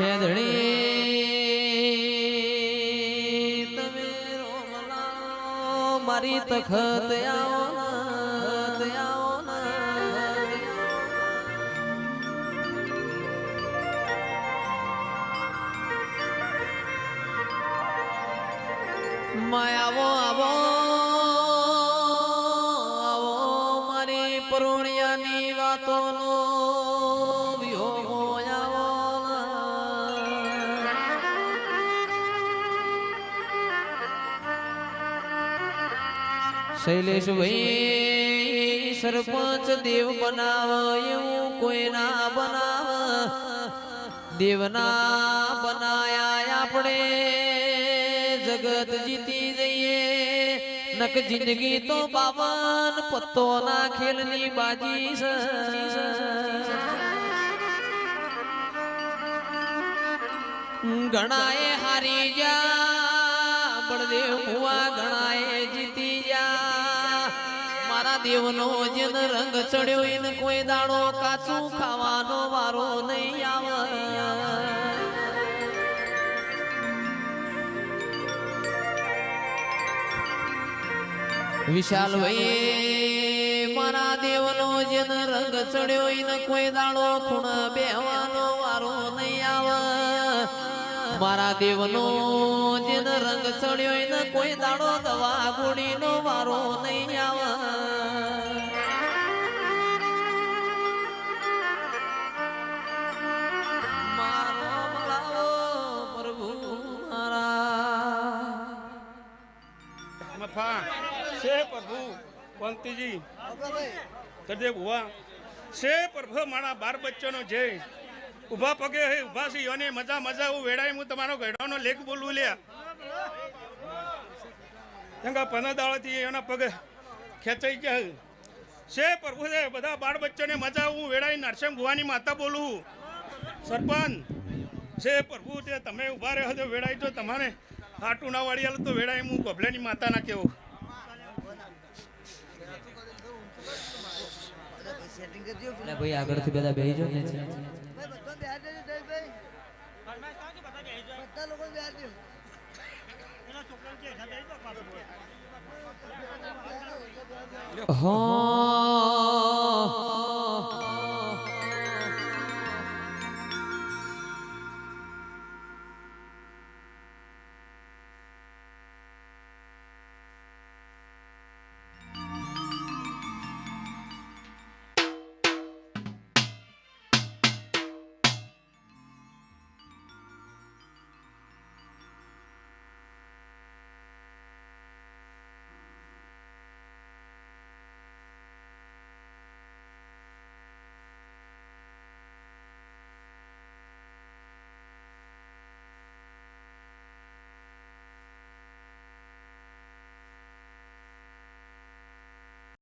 છેદણી તમે રોમલા મારી તખત આવો માયાવો આવો આવો મારી પરુણિયાની વાતોનો વિહોગો આવો શૈલેષભાઈ સરપંચ દેવ બનાવ એવું કોઈ ના બનાવ દેવના બનાયા આપણે જગત જીતી જઈએ નક જિંદગી તો 52 પત્તોના ખેલની બાજી છે ઘણાએ હારી જા બળદેવ ભુવા ઘણાએ જીતી જા મારા દેવનો જન રંગ ચડ્યો એને કોઈ દાડો કાચું ખાવાનો વારો નહીં આવે વિશાલ ભાઈ મારા દેવનો જેન રંગ ચડ્યો એને કોઈ દાડો ખૂણ બેહવાનો વારો નહીં આવે મારા દેવનો જેન રંગ ચડ્યો એને કોઈ દાડો દવા ગોળીનો વારો નહીં આવે મારો મળાવો પ્રભુ મારા से प्रभु पंक्ति जी कदे हुआ से प्रभु मारा 12 बच्चों नो जय उभा पगे है उभा सी योने मजा मजा वो वेड़ाई मु तमारो गढानो लेख बोलू ल्या जंगा 15 दाड़ा थी योना पगे खेचाई जाय से प्रभु से बधा 12 बच्चों ने मजा वो वेड़ाई नरसिंह भुवानी माता बोलू सरपंच से प्रभु ते तमे उभा रहे हो वेड़ाई तो तमारे हाटू ना वाड़ी आलो तो वेड़ाई मु गभलेनी माता ना केवो ले भाई આગળ થી બધા બેહી જાઓ ને ભાઈ બધા બેહી જજો ભાઈ ફરમાઈશ કાકે બધા બેહી જાઓ બધા લોકો બેહી જાઓ એના છોકરાને કે હેઠા બેહી જાઓ હા